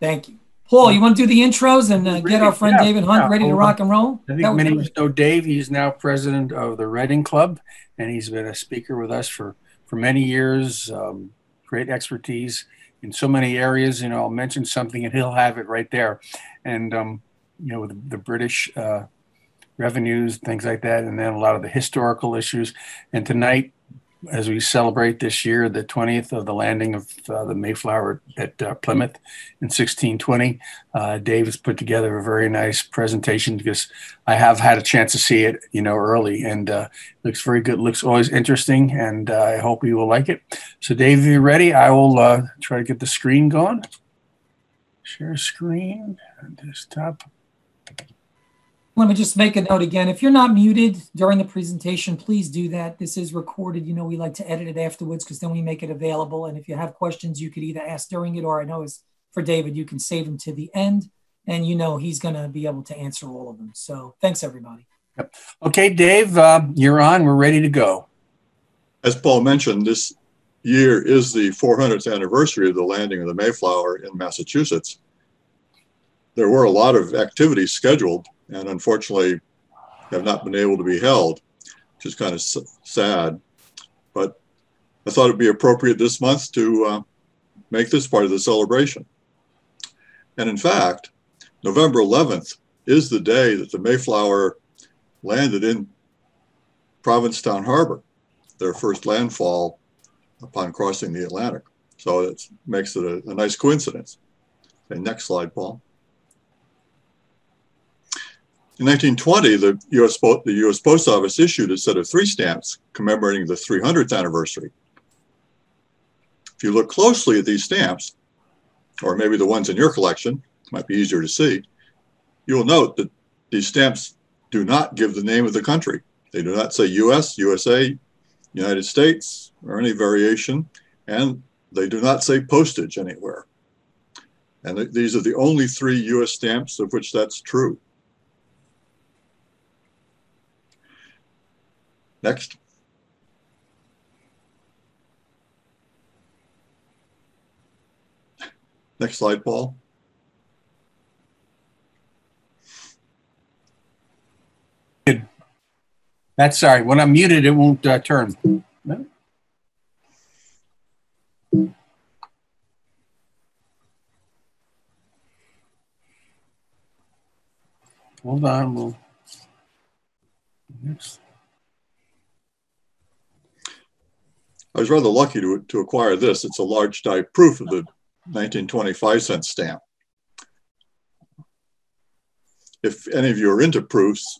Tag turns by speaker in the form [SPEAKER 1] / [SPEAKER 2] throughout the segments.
[SPEAKER 1] Thank you. Paul, you want to do the intros and get our friend
[SPEAKER 2] Yeah,
[SPEAKER 1] David Hunt ready to rock and roll?
[SPEAKER 2] I think many of us know Dave. He's now president of the Writing Club, and he's been a speaker with us for many years. Great expertise in so many areas. I'll mention something and he'll have it right there. And with the British revenues, things like that, and then a lot of the historical issues. And tonight, as we celebrate this year, the 20th of the landing of the Mayflower at Plymouth in 1620, Dave has put together a very nice presentation because I have had a chance to see it, early, and looks very good. Looks always interesting, and I hope you will like it. So, Dave, if you're ready, I will try to get the screen going. Share screen, desktop.
[SPEAKER 1] Let me just make a note again. If you're not muted during the presentation, please do that. This is recorded. We like to edit it afterwards because then we make it available. And if you have questions, you could either ask during it, or I know as for David, you can save them to the end. And he's going to be able to answer all of them. So thanks, everybody.
[SPEAKER 2] Yep. Okay, Dave, you're on. We're ready to go.
[SPEAKER 3] As Paul mentioned, this year is the 400th anniversary of the landing of the Mayflower in Massachusetts. There were a lot of activities scheduled and unfortunately have not been able to be held, which is kind of sad. But I thought it'd be appropriate this month to make this part of the celebration. And in fact, November 11th is the day that the Mayflower landed in Provincetown Harbor, their first landfall upon crossing the Atlantic. So it makes it a nice coincidence. Okay, next slide, Paul. In 1920, the U.S. Post Office issued a set of 3 stamps commemorating the 300th anniversary. If you look closely at these stamps, or maybe the ones in your collection, might be easier to see, you will note that these stamps do not give the name of the country. They do not say U.S., USA, United States, or any variation, and they do not say postage anywhere. And these are the only 3 U.S. stamps of which that's true. Next. Next slide, Paul.
[SPEAKER 2] That's sorry. When I'm muted, it won't turn. No? Hold on. Next.
[SPEAKER 3] I was rather lucky to acquire this. It's a large die proof of the 1925-cent stamp. If any of you are into proofs,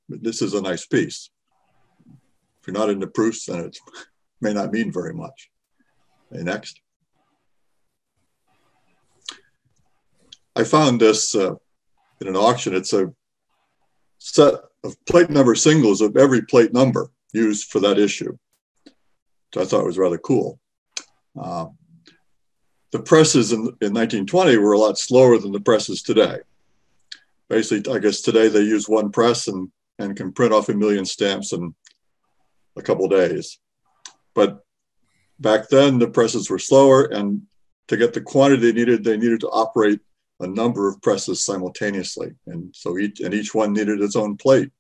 [SPEAKER 3] this is a nice piece. If you're not into proofs, then it may not mean very much. Okay, next. I found this in an auction. It's a set of plate number singles of every plate number used for that issue. So I thought it was rather cool. The presses in 1920 were a lot slower than the presses today. Basically, I guess today they use one press and can print off 1 million stamps in a couple days. But back then, the presses were slower, and to get the quantity they needed to operate a number of presses simultaneously. And so each one needed its own plate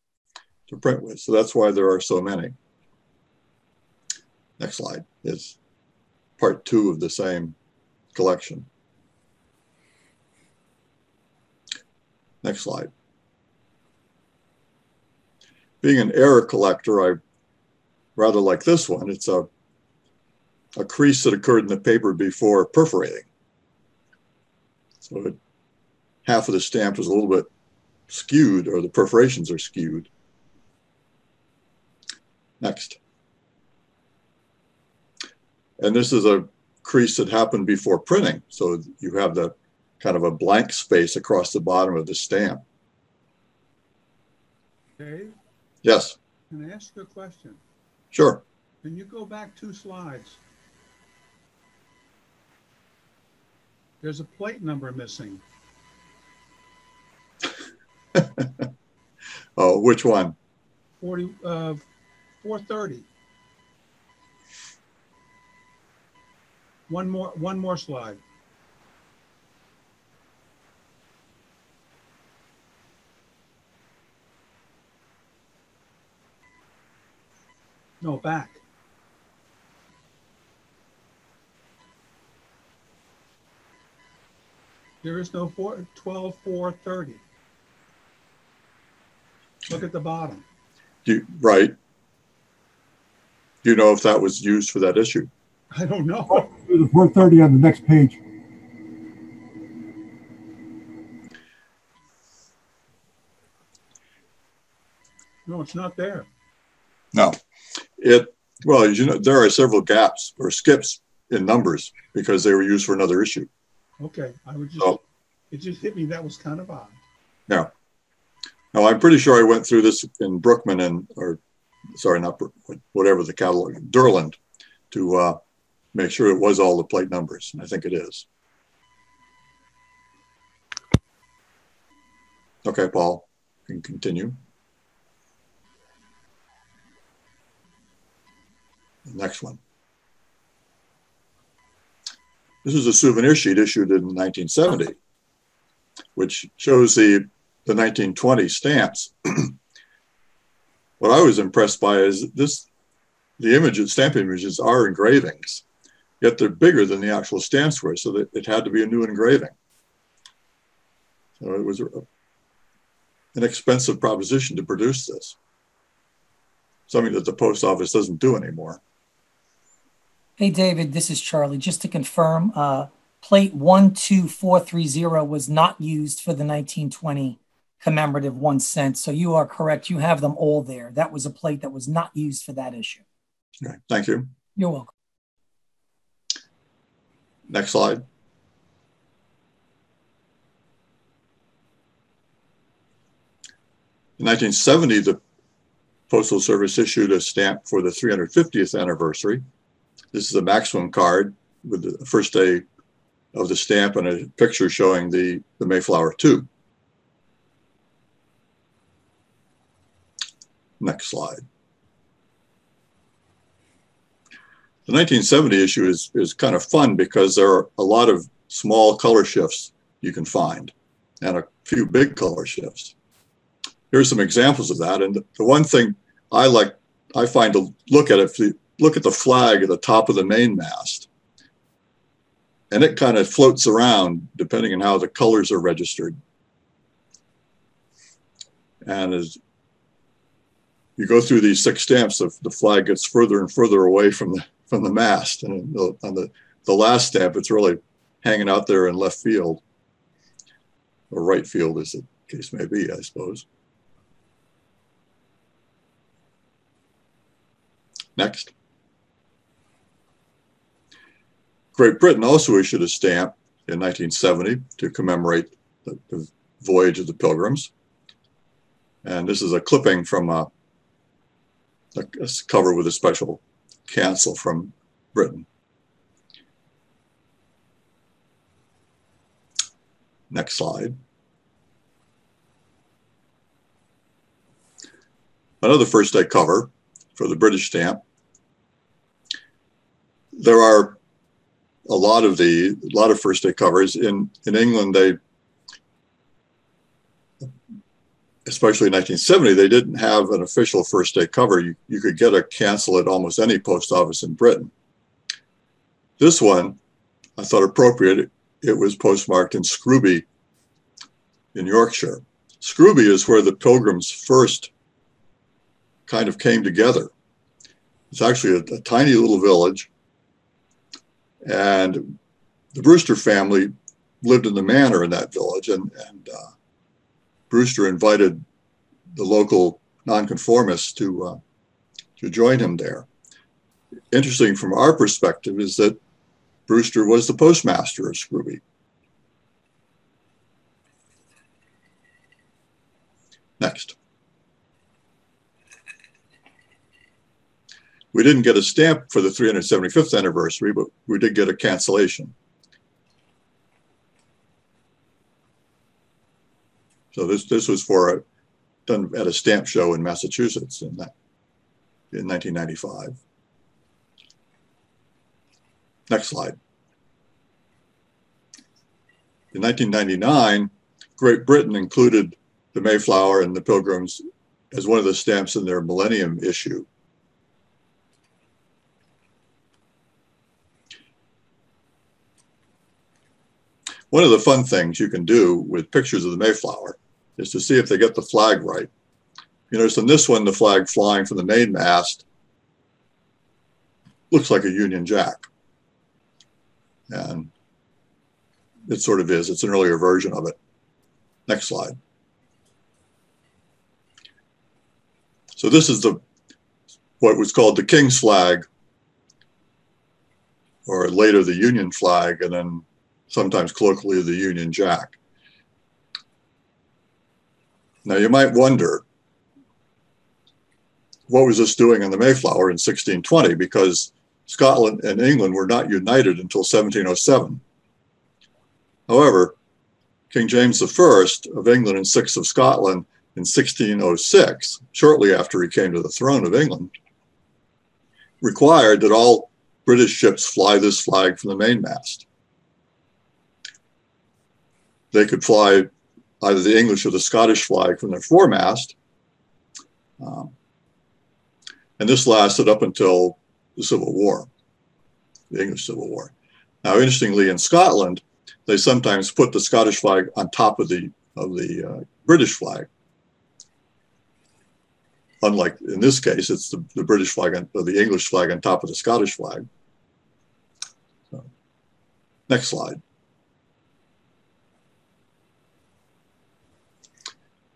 [SPEAKER 3] to print with. So that's why there are so many. Next slide is part 2 of the same collection. Next slide. Being an error collector, I rather like this one. It's a crease that occurred in the paper before perforating. So half of the stamp is a little bit skewed, or the perforations are skewed. Next. And this is a crease that happened before printing. So you have the kind of a blank space across the bottom of the stamp.
[SPEAKER 4] Dave?
[SPEAKER 3] Yes.
[SPEAKER 4] Can I ask you a question?
[SPEAKER 3] Sure.
[SPEAKER 4] Can you go back 2 slides? There's a plate number missing.
[SPEAKER 3] Oh, which one?
[SPEAKER 4] 430. One more slide. No, back. There is no 12/4/30. Look at the bottom.
[SPEAKER 3] Right. Do you know if that was used for that issue?
[SPEAKER 4] I don't know.
[SPEAKER 5] The 430 on the next page.
[SPEAKER 4] No, it's not there.
[SPEAKER 3] No. Well, as you know, there are several gaps or skips in numbers because they were used for another issue.
[SPEAKER 4] Okay, it just hit me. That was kind of odd.
[SPEAKER 3] Yeah. Now, I'm pretty sure I went through this in Brookman not Brookman, whatever the catalog, Durland, to make sure it was all the plate numbers. I think it is. Okay, Paul, you can continue. The next one. This is a souvenir sheet issued in 1970, which shows the 1920 stamps. What I was impressed by is the stamp images are engravings, yet they're bigger than the actual stamps were, so that it had to be a new engraving. So it was an expensive proposition to produce this, something that the post office doesn't do anymore.
[SPEAKER 1] Hey, David, this is Charlie. Just to confirm, plate 12430 was not used for the 1920 commemorative 1 cent. So you are correct. You have them all there. That was a plate that was not used for that issue.
[SPEAKER 3] Okay, thank you.
[SPEAKER 1] You're welcome.
[SPEAKER 3] Next slide. In 1970, the Postal Service issued a stamp for the 350th anniversary. This is a maximum card with the first day of the stamp and a picture showing the Mayflower 2. Next slide. The 1970 issue is kind of fun because there are a lot of small color shifts you can find and a few big color shifts. Here's some examples of that. And the one thing I find to look at, if you look at the flag at the top of the main mast, and it kind of floats around depending on how the colors are registered. And as you go through these 6 stamps, the flag gets further and further away from the mast. And on the last stamp, it's really hanging out there in left field, or right field as the case may be, I suppose. Next. Great Britain also issued a stamp in 1970 to commemorate the voyage of the Pilgrims. And this is a clipping from a cover with a special cancel from Britain. Next slide. Another first day cover for the British stamp. There are a lot of first day covers in England. They, especially in 1970, they didn't have an official first day cover. You could get a cancel at almost any post office in Britain. This one, I thought appropriate. It was postmarked in Scrooby in Yorkshire. Scrooby is where the Pilgrims first kind of came together. It's actually a tiny little village, and the Brewster family lived in the manor in that village, and Brewster invited the local nonconformists to join him there. Interesting from our perspective is that Brewster was the postmaster of Scrooby. Next. We didn't get a stamp for the 375th anniversary, but we did get a cancellation. So this was done at a stamp show in Massachusetts in 1995. Next slide. In 1999, Great Britain included the Mayflower and the Pilgrims as one of the stamps in their Millennium issue. One of the fun things you can do with pictures of the Mayflower is to see if they get the flag right. You notice in this one, the flag flying from the mainmast looks like a Union Jack. And it sort of is. It's an earlier version of it. Next slide. So this is what was called the King's flag, or later the Union flag, and then sometimes colloquially the Union Jack. Now you might wonder, what was this doing in the Mayflower in 1620? Because Scotland and England were not united until 1707. However, King James I of England and VI of Scotland in 1606, shortly after he came to the throne of England, required that all British ships fly this flag from the mainmast. They could fly either the English or the Scottish flag from their foremast. And this lasted up until the Civil War, the English Civil War. Now, interestingly, in Scotland, they sometimes put the Scottish flag on top of the British flag. Unlike in this case, it's the British flag or the English flag on top of the Scottish flag. So, next slide.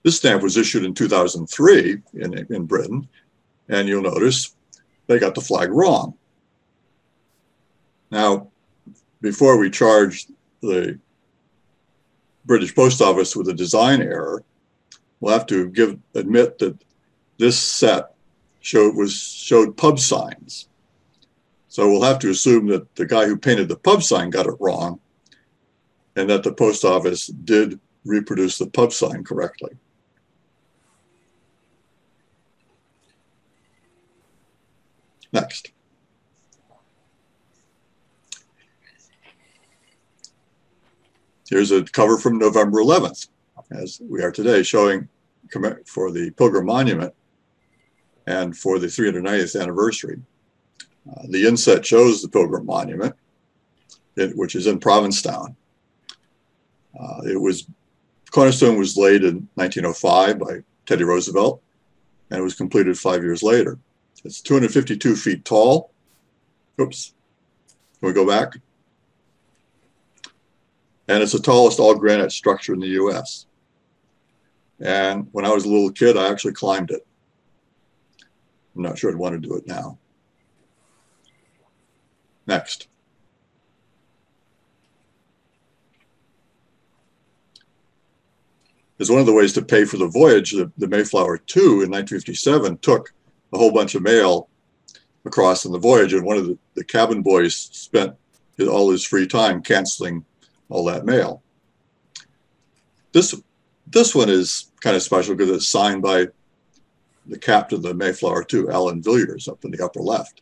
[SPEAKER 3] This stamp was issued in 2003 in Britain, and you'll notice they got the flag wrong. Now, before we charge the British Post Office with a design error, we'll have to admit that this set showed pub signs. So we'll have to assume that the guy who painted the pub sign got it wrong, and that the post office did reproduce the pub sign correctly. Next. Here's a cover from November 11th, as we are today, showing for the Pilgrim Monument and for the 390th anniversary. The inset shows the Monument, which is in Provincetown. Cornerstone was laid in 1905 by Teddy Roosevelt, and it was completed 5 years later. It's 252 feet tall. Oops. Can we go back? And it's the tallest all-granite structure in the U.S. And when I was a little kid, I actually climbed it. I'm not sure I'd want to do it now. Next. As one of the ways to pay for the voyage, the Mayflower II in 1957 took a whole bunch of mail across on the voyage, and one of the cabin boys spent all his free time canceling all that mail. This one is kind of special because it's signed by the captain of the Mayflower II, Alan Villiers, up in the upper left.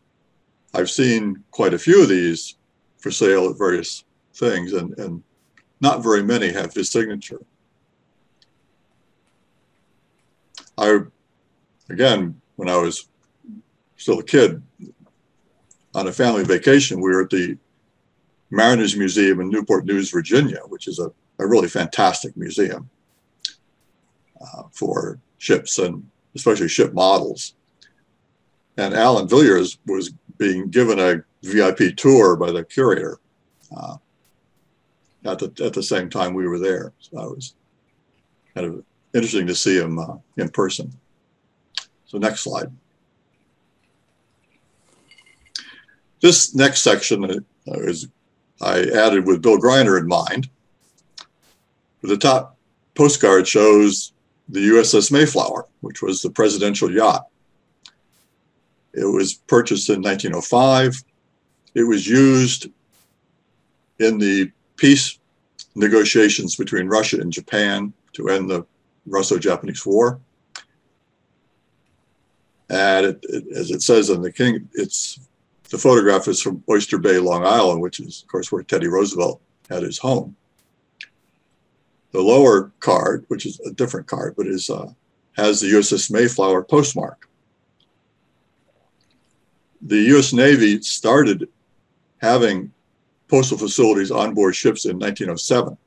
[SPEAKER 3] I've seen quite a few of these for sale at various things, and not very many have his signature. Again, when I was still a kid, on a family vacation, we were at the Mariners Museum in Newport News, Virginia, which is a really fantastic museum for ships, and especially ship models. And Alan Villiers was being given a VIP tour by the curator at the same time we were there. So that was kind of interesting to see him in person. So next slide. This next section I added with Bill Greiner in mind. The top postcard shows the USS Mayflower, which was the presidential yacht. It was purchased in 1905. It was used in the peace negotiations between Russia and Japan to end the Russo-Japanese War. And as it says in the photograph is from Oyster Bay, Long Island, which is, of course, where Teddy Roosevelt had his home. The lower card, which is a different card, but has the USS Mayflower postmark. The U.S. Navy started having postal facilities on board ships in 1907.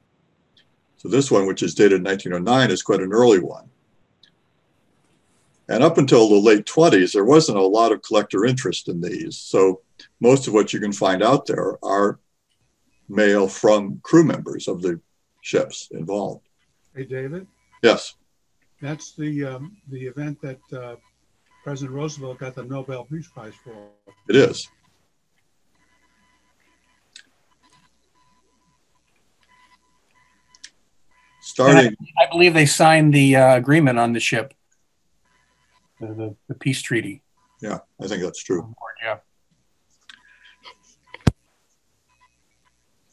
[SPEAKER 3] So this one, which is dated 1909, is quite an early one. And up until the late 20s, there wasn't a lot of collector interest in these. So most of what you can find out there are mail from crew members of the ships involved.
[SPEAKER 4] Hey, David,
[SPEAKER 3] Yes,
[SPEAKER 4] that's the event that President Roosevelt got the Nobel Peace Prize for.
[SPEAKER 3] it is. Starting,
[SPEAKER 2] I believe they signed the agreement on the ship, the peace treaty.
[SPEAKER 3] yeah, I think that's true.
[SPEAKER 2] Yeah.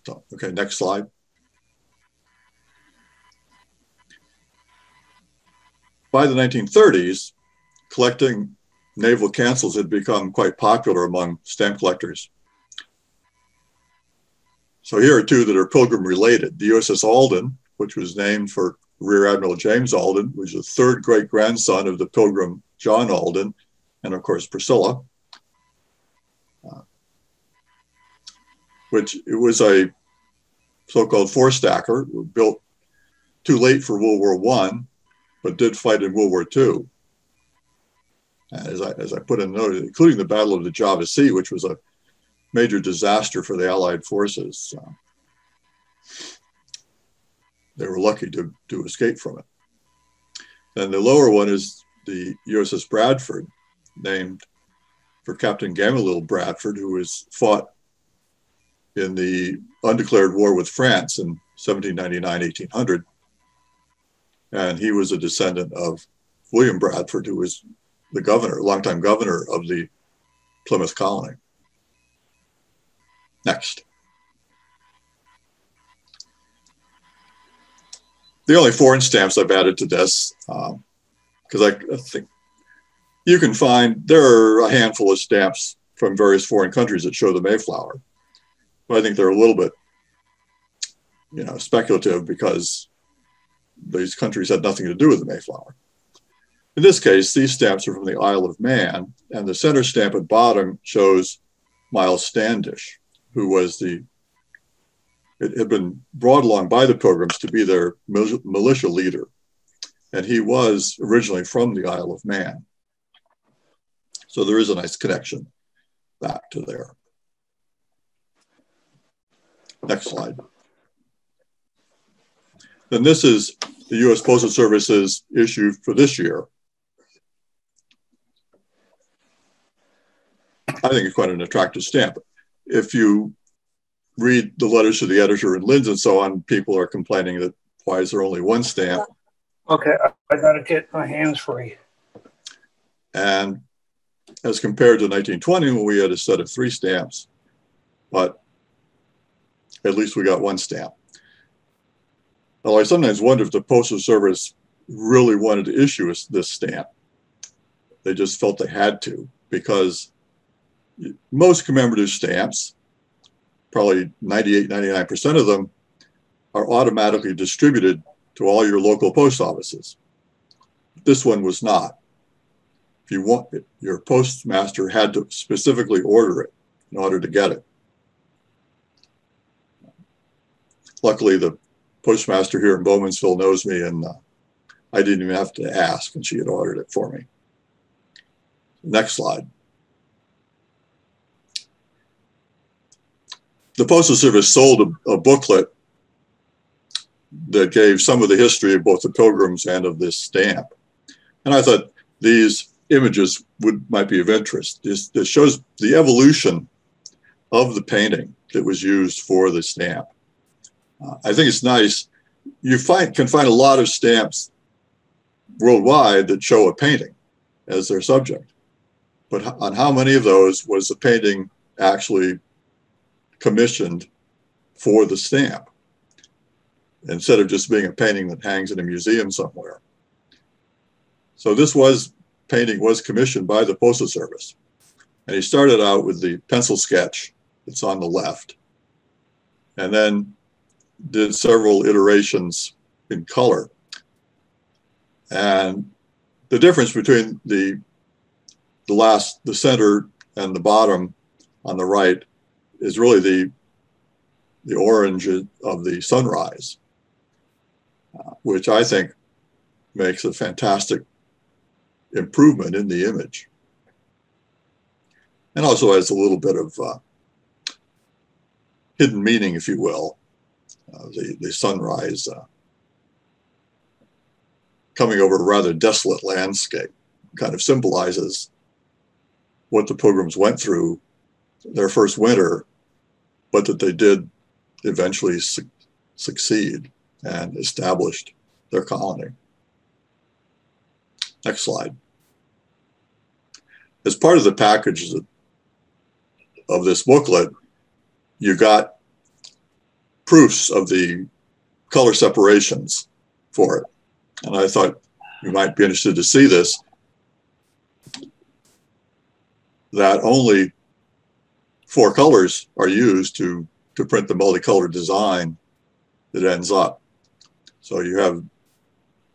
[SPEAKER 3] So, okay, next slide. By the 1930s, collecting naval cancels had become quite popular among stamp collectors. So here are two that are Pilgrim related. The Uss Alden, which was named for Rear Admiral James Alden, who was the third great grandson of the Pilgrim John Alden, and of course Priscilla, which it was a so-called four-stacker, built too late for World War I, but did fight in World War II. As I put in a note, including the Battle of the Java Sea, which was a major disaster for the Allied forces. They were lucky to escape from it. Then the lower one is the USS Bradford, named for Captain Gamaliel Bradford, who was fought in the undeclared war with France in 1799-1800. And he was a descendant of William Bradford, who was the governor, longtime governor of the Plymouth colony. Next. The only foreign stamps I've added to this, because I think you can find, there are a handful of stamps from various foreign countries that show the Mayflower. But I think they're a little bit, speculative because these countries had nothing to do with the Mayflower. In this case, these stamps are from the Isle of Man, and the center stamp at bottom shows Miles Standish, who was it had been brought along by the Pilgrims to be their militia leader. And he was originally from the Isle of Man. So there is a nice connection back to there. Next slide. Then this is the U.S. Postal Service's issue for this year. I think it's quite an attractive stamp. If you read the letters to the editor and Linz and so on, people are complaining that why is there only one stamp?
[SPEAKER 2] Okay, I gotta get my hands free.
[SPEAKER 3] And as compared to 1920, when we had a set of 3 stamps, but at least we got 1 stamp. Although I sometimes wonder if the Postal Service really wanted to issue us this stamp. They just felt they had to, because most commemorative stamps, probably 98, 99% of them, are automatically distributed to all your local post offices. This one was not. If you want it, your postmaster had to specifically order it in order to get it. Luckily, the postmaster here in Bowmansville knows me, and I didn't even have to ask, and she had ordered it for me. Next slide. The Postal Service sold a booklet that gave some of the history of both the Pilgrims and of this stamp. And I thought these images might be of interest. This shows the evolution of the painting that was used for the stamp. I think it's nice. You can find a lot of stamps worldwide that show a painting as their subject. But on how many of those was the painting actually commissioned for the stamp, instead of just being a painting that hangs in a museum somewhere? So this painting was commissioned by the Postal Service. And he started out with the pencil sketch that's on the left, and then did several iterations in color. And the difference between the center and the bottom on the right is really the orange of the sunrise. which I think makes a fantastic improvement in the image. And also has a little bit of hidden meaning, if you will. The sunrise coming over a rather desolate landscape kind of symbolizes what the Pilgrims went through their first winter, but that they did eventually succeed and established their colony. Next slide. As part of the package of this booklet, you got proofs of the color separations for it. And I thought you might be interested to see this, that only 4 colors are used to print the multicolored design that ends up. So you have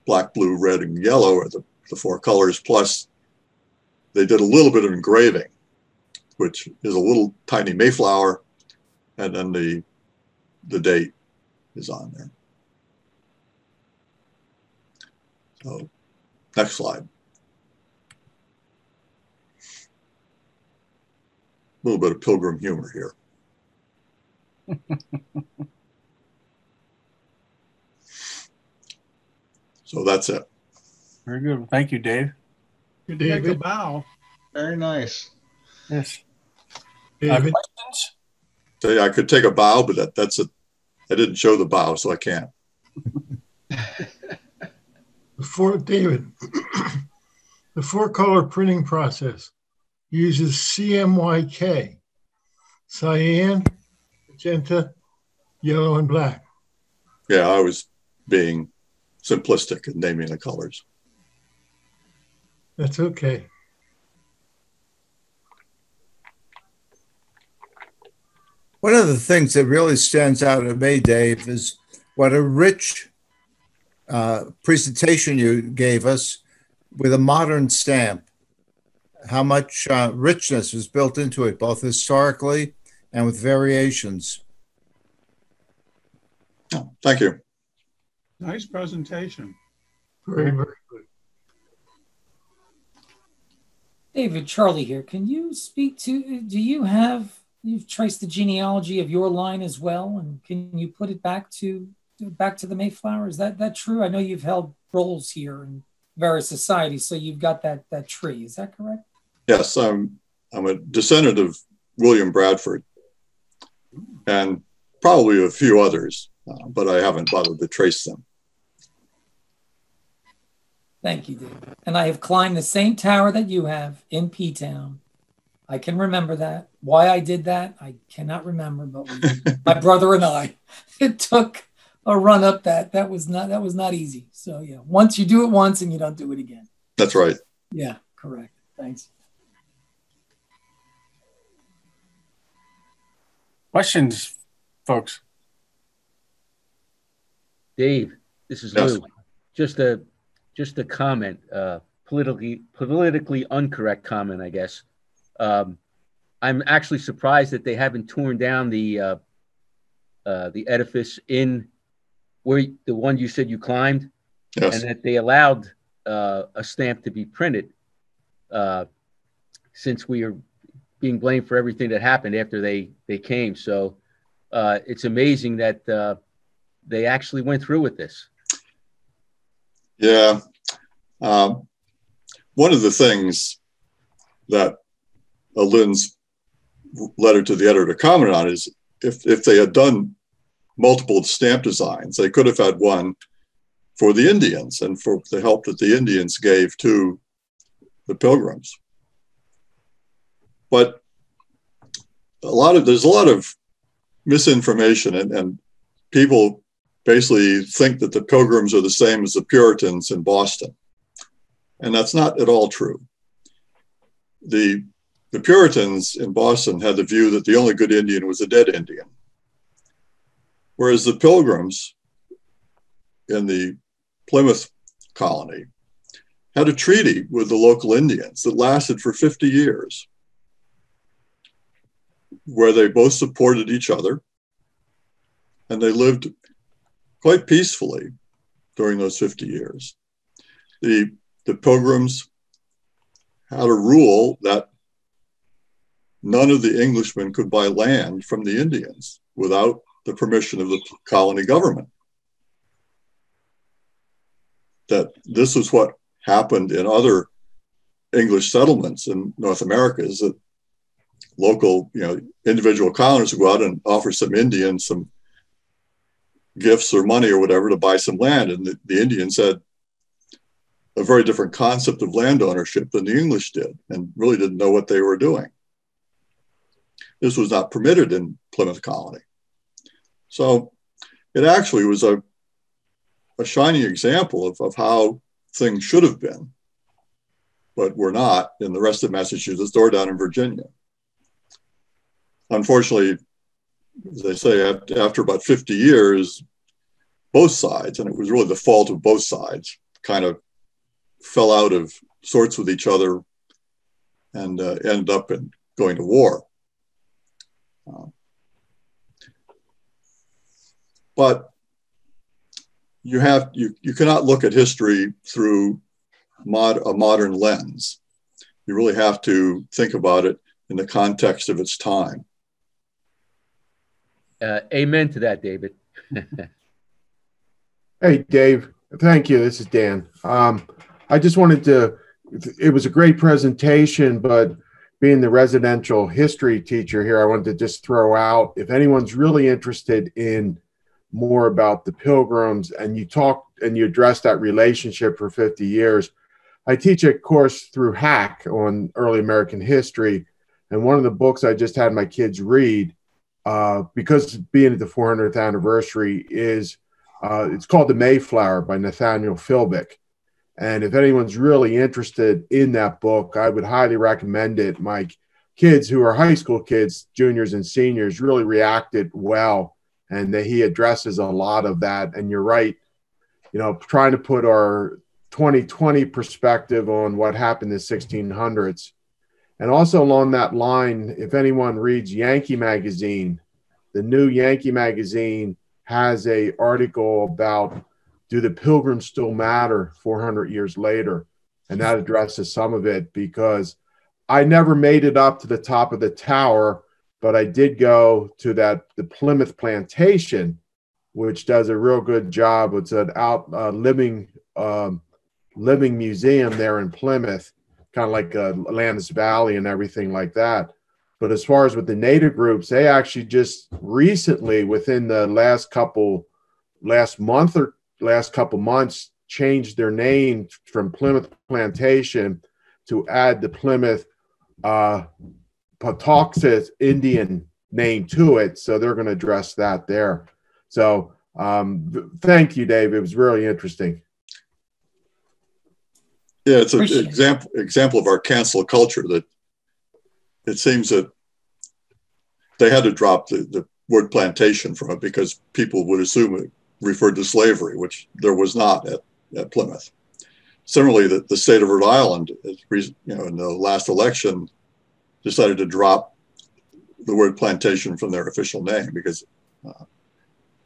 [SPEAKER 3] black, blue, red, and yellow are the 4 colors, plus they did a little bit of engraving, which is a little tiny Mayflower, and then the date is on there. So, next slide. A little bit of Pilgrim humor here. So that's it.
[SPEAKER 2] Very good. Thank you, Dave.
[SPEAKER 4] Good, David. Take a bow.
[SPEAKER 6] Very nice.
[SPEAKER 2] Yes.
[SPEAKER 5] David,
[SPEAKER 2] Questions?
[SPEAKER 3] So I could take a bow, but that's it. I didn't show the bow, so I can't.
[SPEAKER 5] David, the 4-color printing process uses CMYK, cyan, magenta, yellow, and black.
[SPEAKER 3] Yeah, I was being simplistic in naming the colors.
[SPEAKER 5] That's okay.
[SPEAKER 7] One of the things that really stands out to me, Dave, is what a rich presentation you gave us with a modern stamp. How much richness is built into it, both historically and with variations.
[SPEAKER 3] Oh, thank you.
[SPEAKER 4] Nice presentation.
[SPEAKER 5] Very, very good.
[SPEAKER 1] David, Charlie here. Can you speak to, you've traced the genealogy of your line as well, and can you put it back to the Mayflower? Is that true? I know you've held roles here in various societies, so you've got that tree. Is that correct?
[SPEAKER 3] Yes, I'm a descendant of William Bradford, and probably a few others, but I haven't bothered to trace them.
[SPEAKER 1] Thank you, David. And I have climbed the same tower that you have in P-Town. I can remember that. Why I did that, I cannot remember, but my brother and I, it took a run up that. That was not easy. So yeah, once you do it once and you don't do it again.
[SPEAKER 3] That's right.
[SPEAKER 1] Yeah, correct. Thanks.
[SPEAKER 2] Questions, folks?
[SPEAKER 8] Dave, this is
[SPEAKER 3] Yes.
[SPEAKER 8] Lou. Just a comment, politically incorrect comment, I guess. I'm actually surprised that they haven't torn down the edifice in where the one you said you climbed,
[SPEAKER 3] Yes.
[SPEAKER 8] and that they allowed a stamp to be printed, since we are being blamed for everything that happened after they came. So it's amazing that they actually went through with this.
[SPEAKER 3] Yeah. One of the things that Lynn's letter to the editor commented on is if they had done multiple stamp designs, they could have had one for the Indians and for the help that the Indians gave to the Pilgrims. But there's a lot of misinformation, and people basically think that the Pilgrims are the same as the Puritans in Boston. And that's not at all true. The Puritans in Boston had the view that the only good Indian was a dead Indian. Whereas the Pilgrims in the Plymouth colony had a treaty with the local Indians that lasted for 50 years, where they both supported each other, and they lived quite peacefully during those 50 years. The Pilgrims had a rule that none of the Englishmen could buy land from the Indians without the permission of the colony government. That this was what happened in other English settlements in North America, is that local, individual colonists would go out and offer some Indians some gifts or money or whatever to buy some land. And the Indians had a very different concept of land ownership than the English did, and really didn't know what they were doing. This was not permitted in Plymouth Colony. So it actually was a shining example of how things should have been, but were not in the rest of Massachusetts or down in Virginia. Unfortunately, as I say, after about 50 years, both sides, and it was really the fault of both sides, kind of fell out of sorts with each other and ended up in going to war. But you cannot look at history through a modern lens. You really have to think about it in the context of its time.
[SPEAKER 8] Amen to that, David.
[SPEAKER 6] Hey, Dave. Thank you. This is Dan. I just wanted to, it was a great presentation, but being the residential history teacher here, I wanted to just throw out, if anyone's really interested in more about the Pilgrims, and you talked and you addressed that relationship for 50 years, I teach a course through Hack on early American history. And one of the books I just had my kids read, because being at the 400th anniversary, is it's called The Mayflower by Nathaniel Philbick. And if anyone's really interested in that book, I would highly recommend it. My kids, who are high school kids, juniors and seniors, really reacted well. And that he addresses a lot of that. And you're right, trying to put our 2020 perspective on what happened in the 1600s. And also along that line, if anyone reads Yankee Magazine, the new Yankee Magazine has an article about, do the Pilgrims still matter 400 years later? And that addresses some of it, because I never made it up to the top of the tower, but I did go to the Plymouth Plantation, which does a real good job. It's an living museum there in Plymouth, kind of like Atlantis Valley and everything like that. But as far as with the native groups, they actually just recently, within the last couple months, changed their name from Plymouth Plantation to add the Plymouth Patuxet Indian name to it. So they're going to address that there. So thank you, Dave. It was really interesting.
[SPEAKER 3] Yeah, it's an example of our cancel culture, that it seems that they had to drop the word plantation from it because people would assume it referred to slavery, which there was not at Plymouth. Similarly, the state of Rhode Island, in the last election, decided to drop the word plantation from their official name, because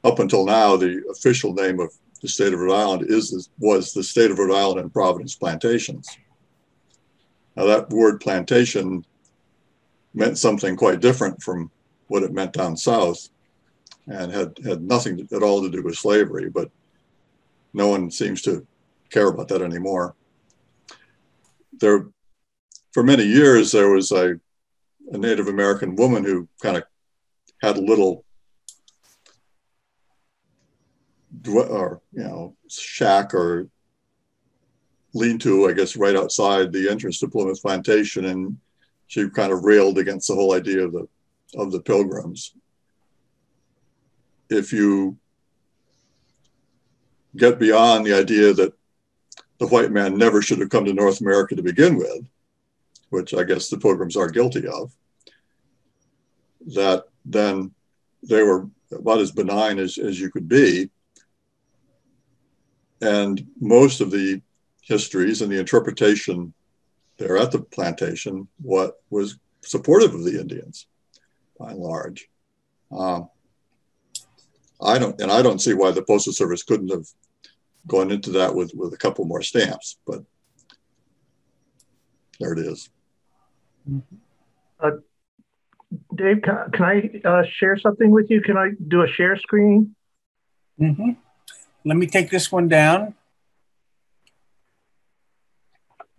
[SPEAKER 3] up until now, the official name of the state of Rhode Island was the state of Rhode Island and Providence Plantations. Now, that word plantation meant something quite different from what it meant down south, and had nothing at all to do with slavery, but no one seems to care about that anymore. For many years, there was a Native American woman who kind of had a little shack or lean-to, I guess, right outside the entrance to Plymouth Plantation, and she kind of railed against the whole idea of the Pilgrims. If you get beyond the idea that the white man never should have come to North America to begin with, which I guess the Pilgrims are guilty of, that then they were about as benign as you could be. And most of the histories and the interpretation there at the plantation, what was supportive of the Indians, by and large. I don't see why the Postal Service couldn't have gone into that with a couple more stamps, but there it is.
[SPEAKER 9] Dave, can I share something with you? Can I do a share screen?
[SPEAKER 2] Mm-hmm. Let me take this one down.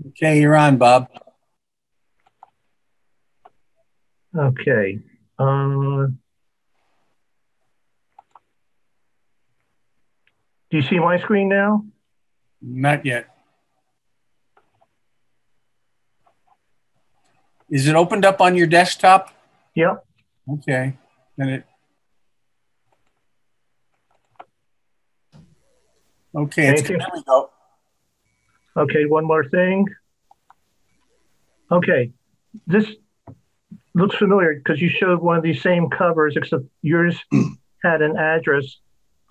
[SPEAKER 2] Okay, you're on, Bob.
[SPEAKER 9] Okay. Do you see my screen now?
[SPEAKER 2] Not yet. Is it opened up on your desktop?
[SPEAKER 9] Yep.
[SPEAKER 2] Okay. Then it. Okay, it's, there we go.
[SPEAKER 9] Okay, one more thing. Okay, this looks familiar because you showed one of these same covers, except yours had an address.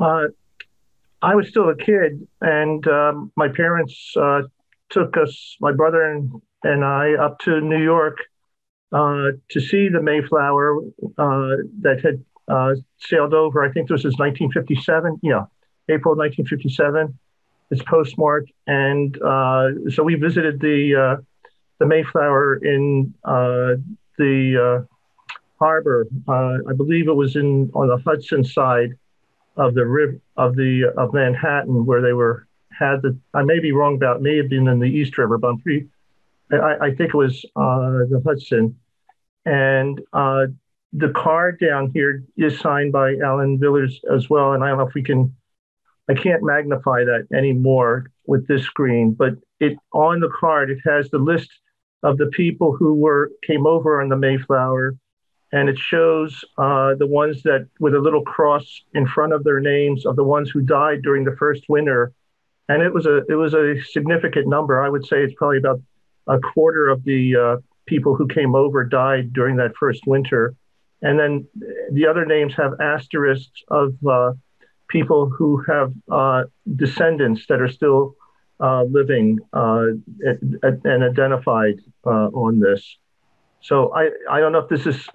[SPEAKER 9] I was still a kid, and my parents took us, my brother and I, up to New York to see the Mayflower that had sailed over. I think this was 1957. Yeah, April 1957. It's postmarked, and so we visited the Mayflower in the harbor. I believe it was on the Hudson side of the river of Manhattan, where they I may be wrong about, may have been in the East River, but I think it was the Hudson. And the card down here is signed by Alan Villers as well. And I don't know if I can't magnify that anymore with this screen, but on the card, it has the list of the people who came over on the Mayflower. And it shows the ones that with a little cross in front of their names of the ones who died during the first winter. And it was a significant number. I would say it's probably about a quarter of the people who came over died during that first winter. And then the other names have asterisks of people who have descendants that are still living and identified on this. So I don't know if this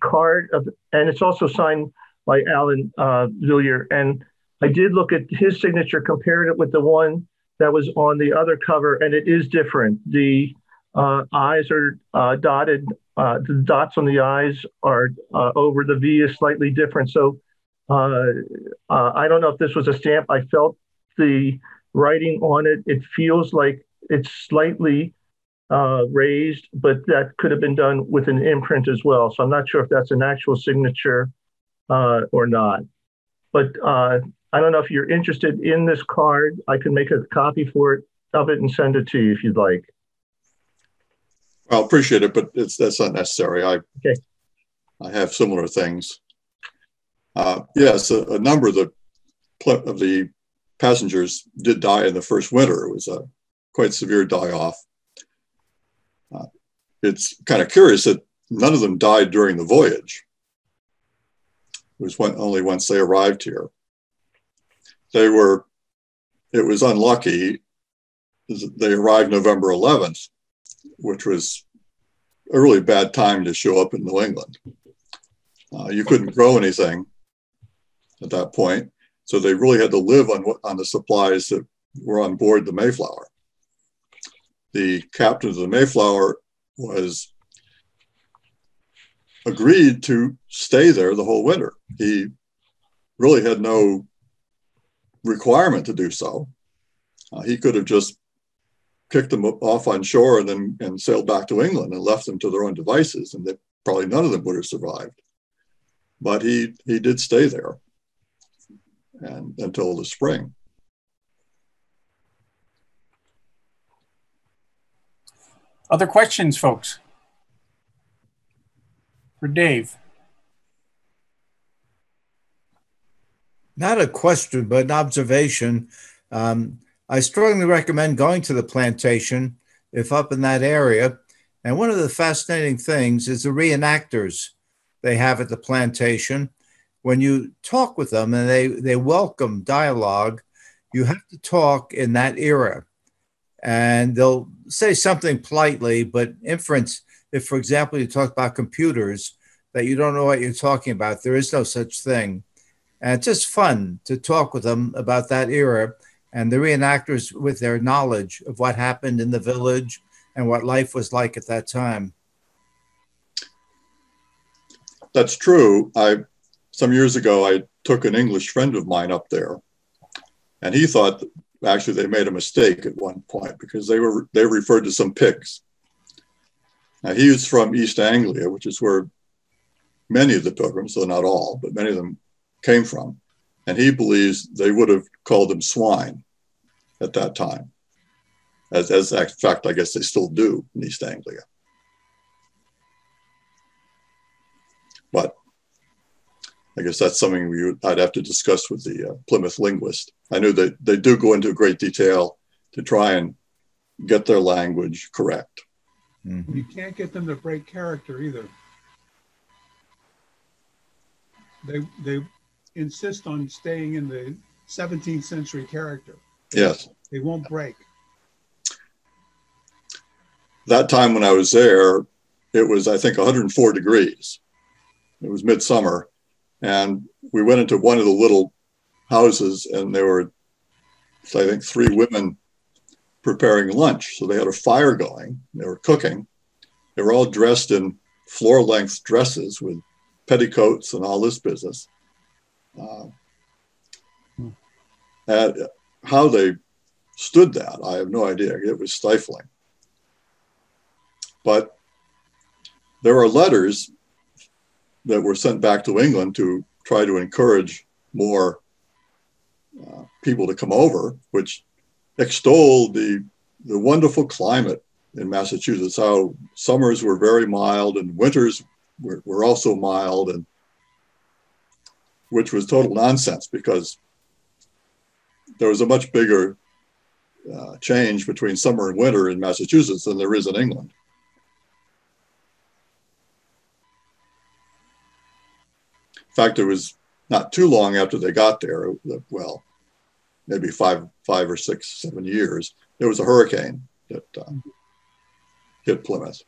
[SPEAKER 9] card, and it's also signed by Alan Villiers. And I did look at his signature, compared it with the one that was on the other cover, and it is different. The I's are dotted, the dots on the I's are over, the V is slightly different. So I don't know if this was a stamp. I felt the writing on it. It feels like it's slightly raised, but that could have been done with an imprint as well. So I'm not sure if that's an actual signature or not. But I don't know if you're interested in this card. I can make a copy of it and send it to you if you'd like.
[SPEAKER 3] I'll appreciate it, but that's not necessary.
[SPEAKER 9] Okay.
[SPEAKER 3] I have similar things. Yes, a number of the passengers did die in the first winter. It was a quite severe die-off. It's kind of curious that none of them died during the voyage. It was only once they arrived here. It was unlucky. They arrived November 11th, which was a really bad time to show up in New England. You couldn't grow anything at that point, so they really had to live on the supplies that were on board the Mayflower. The captain of the Mayflower agreed to stay there the whole winter. He really had no requirement to do so. He could have just kicked them off on shore and sailed back to England and left them to their own devices, and probably none of them would have survived. But he did stay there until the spring.
[SPEAKER 2] Other questions, folks? For Dave.
[SPEAKER 7] Not a question, but an observation. I strongly recommend going to the plantation if up in that area. And one of the fascinating things is the reenactors they have at the plantation. When you talk with them and they welcome dialogue, you have to talk in that era. And they'll say something politely, but inference, if, for example, you talk about computers, that you don't know what you're talking about, there is no such thing. And it's just fun to talk with them about that era and the reenactors with their knowledge of what happened in the village and what life was like at that time.
[SPEAKER 3] That's true. Some years ago, I took an English friend of mine up there, and he thought that actually they made a mistake at one point because they referred to some pigs. Now, he was from East Anglia, which is where many of the Pilgrims, though not all, but many of them came from. And he believes they would have called them swine at that time. As a fact, I guess they still do in East Anglia. But I guess that's something I'd have to discuss with the Plymouth linguist. I know that they do go into great detail to try and get their language correct.
[SPEAKER 4] You can't get them to break character either. They insist on staying in the 17th century character.
[SPEAKER 3] Yes.
[SPEAKER 4] They won't break.
[SPEAKER 3] That time when I was there, it was, I think, 104 degrees. It was midsummer. And we went into one of the little houses, and there were, I think, 3 women preparing lunch. So they had a fire going. They were cooking. They were all dressed in floor-length dresses with petticoats and all this business. How they stood that, I have no idea. It was stifling. But there are letters that were sent back to England to try to encourage more people to come over, which extolled the wonderful climate in Massachusetts, how summers were very mild and winters were also mild, and which was total nonsense because there was a much bigger change between summer and winter in Massachusetts than there is in England. In fact, it was not too long after they got there, well, maybe 5 or 6, 7 years, there was a hurricane that hit Plymouth.